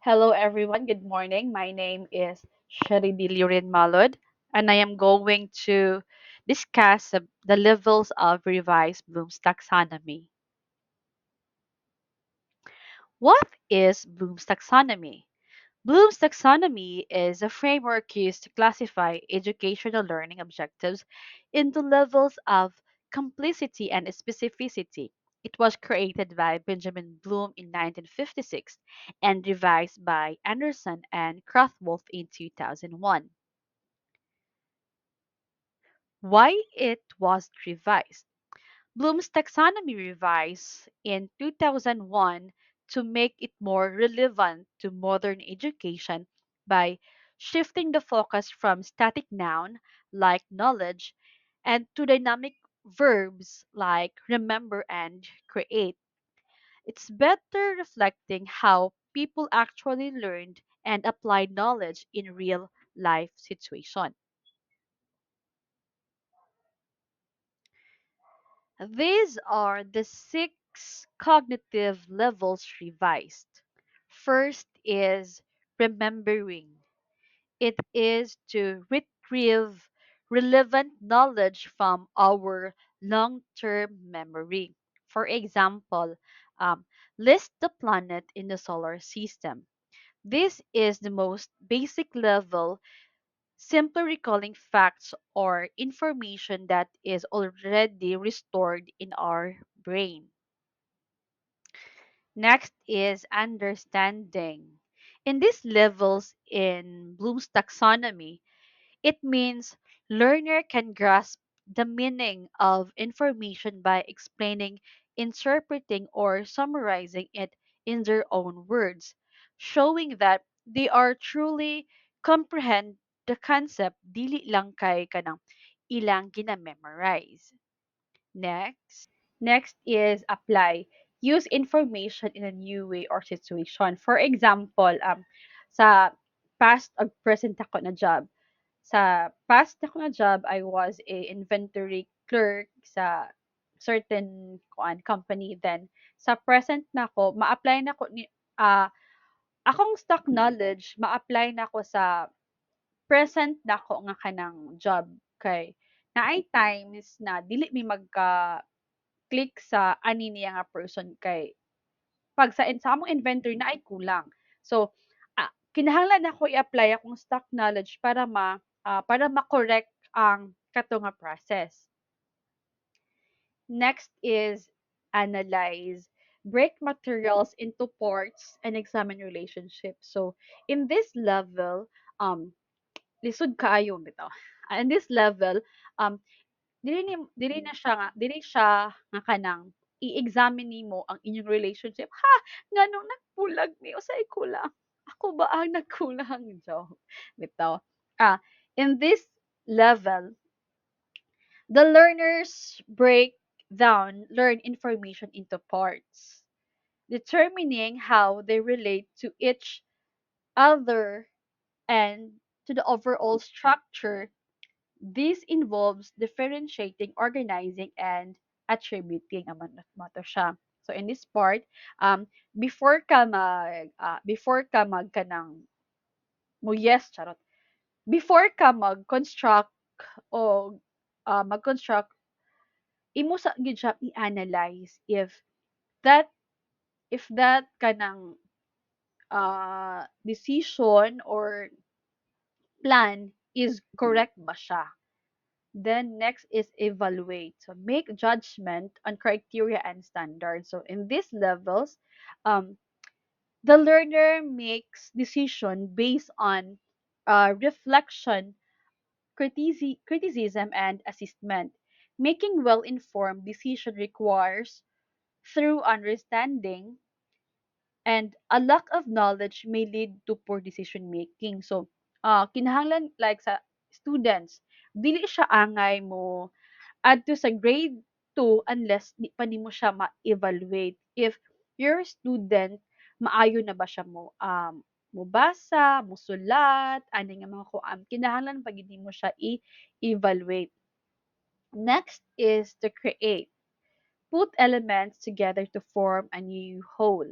Hello, everyone. Good morning. My name is Sharidi Lurin Malud, and I am going to discuss the levels of revised Bloom's taxonomy. What is Bloom's taxonomy? Bloom's taxonomy is a framework used to classify educational learning objectives into levels of complexity and specificity. It was created by Benjamin Bloom in 1956 and revised by Anderson and Krathwohl in 2001. Why it was revised? Bloom's taxonomy revised in 2001 to make it more relevant to modern education by shifting the focus from static noun like knowledge and to dynamic verbs like remember and create. It's better reflecting how people actually learned and applied knowledge in real life situations. These are the six cognitive levels revised. First is remembering. It is to retrieve relevant knowledge from our long term memory. For example, um, list the planet in the solar system. This is the most basic level, simply recalling facts or information that is already restored in our brain. Next is understanding. In these levels in Bloom's taxonomy, it means learner can grasp the meaning of information by explaining, interpreting, or summarizing it in their own words, showing that they are truly comprehend the concept dili lang kay kanang ilang gina-memorize. Next is apply. Use information in a new way or situation. For example, sa past ag present ako na job. Sa past ako na job, I was a inventory clerk sa certain company. Then, sa present na ako, ma-apply na ko ni akong stock knowledge, ma-apply na ko sa present na ko nga kanang job. Kay naay times na dili mi magka-click sa ani niya nga person kay pag sa among inventory na ay kulang. So, kinahanglan nako i-apply akong stock knowledge para ma-correct ang kato nga process. Next is analyze. Break materials into parts and examine relationships. So, in this level, lisod kaayo bitaw. In this level, um, dili siya nga kanang i-examine nimo ang inyong relationship. Ha, nganong nagbulag ni usay kulang. Ako ba ang nagkulang joke. Bitaw. Ah, in this level, the learners break down learn information into parts, determining how they relate to each other and to the overall structure. This involves differentiating, organizing, and attributing naman mo to siya. So in this part, before ka mag kanang mo yes charot. Before ka mag-construct o mag-construct, imo sa gid siya i-analyze that if that kanang decision or plan is correct ba siya. Then next is evaluate. So make judgment on criteria and standards. So in these levels, um, the learner makes decision based on reflection, criticism, and assessment. Making well-informed decision requires through understanding, and a lack of knowledge may lead to poor decision making. So, kinahanglan like sa students, dili siya angay mo adto sa grade 2 unless di pa nimo siya ma-evaluate if your student maayo na ba siya mobasa, musulat, ani nga mga kuan, kinahanglan pa gid nimo siya i-evaluate. Next is to create. Put elements together to form a new whole.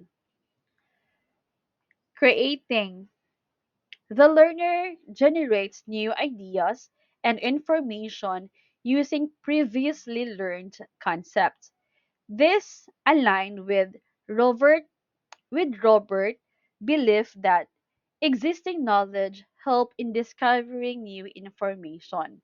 Creating. The learner generates new ideas and information using previously learned concepts. This aligned with Robert belief that existing knowledge help in discovering new information.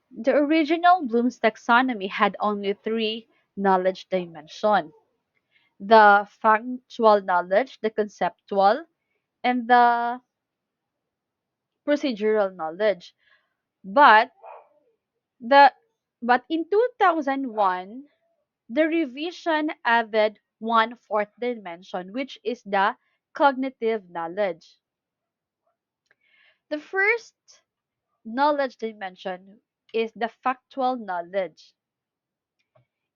The original Bloom's taxonomy had only three knowledge dimensions: the factual knowledge, the conceptual, and the procedural knowledge. But the but in 2001, the revision added one fourth dimension, which is the cognitive knowledge. The first knowledge dimension is the factual knowledge.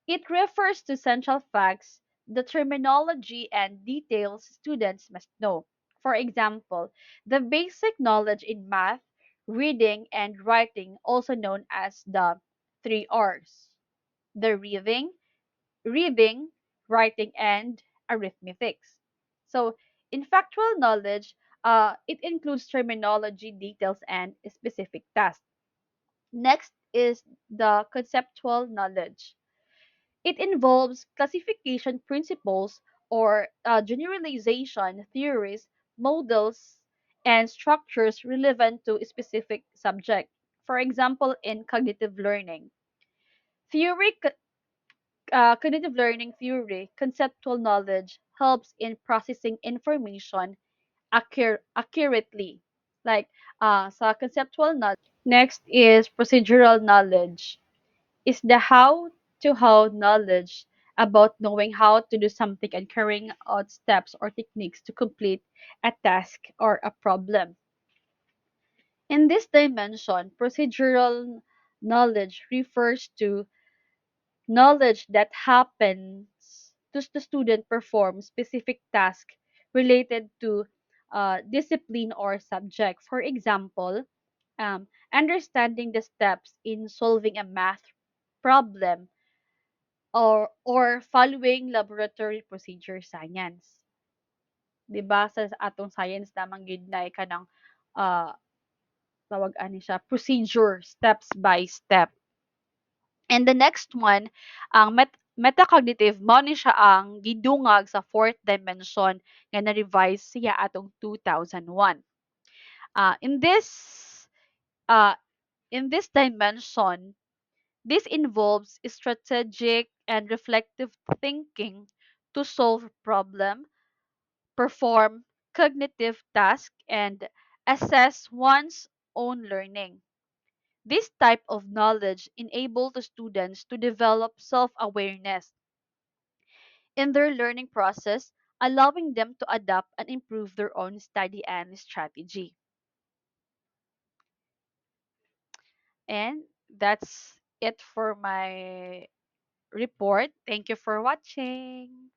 It refers to central facts, the terminology and details students must know. For example, the basic knowledge in math, reading, and writing, also known as the three R's: the reading, writing, and arithmetics. So, in factual knowledge, it includes terminology, details, and specific tasks. Next is the conceptual knowledge. It involves classification principles or generalization theories, models, and structures relevant to a specific subject. For example, in theory, cognitive learning theory, conceptual knowledge helps in processing information accurately. Like sa conceptual knowledge. Next is procedural knowledge. Is the how knowledge about knowing how to do something and carrying out steps or techniques to complete a task or a problem. In this dimension, procedural knowledge refers to knowledge that happens to the student perform specific tasks related to discipline or subject. For example, understanding the steps in solving a math problem or following laboratory procedure science. 'Di ba sa atong science namang gyud na kanang ah tawag ani siya procedure steps by step. And the next one, ang metacognitive mao ni siya ang gidungag sa fourth dimension nga na-revise siya atong 2001. Uh, in this uh, in this dimension, this involves strategic and reflective thinking to solve problem, perform cognitive tasks, and assess one's own learning. This type of knowledge enables the students to develop self-awareness in their learning process, allowing them to adapt and improve their own study and strategy. And that's it for my report. Thank you for watching.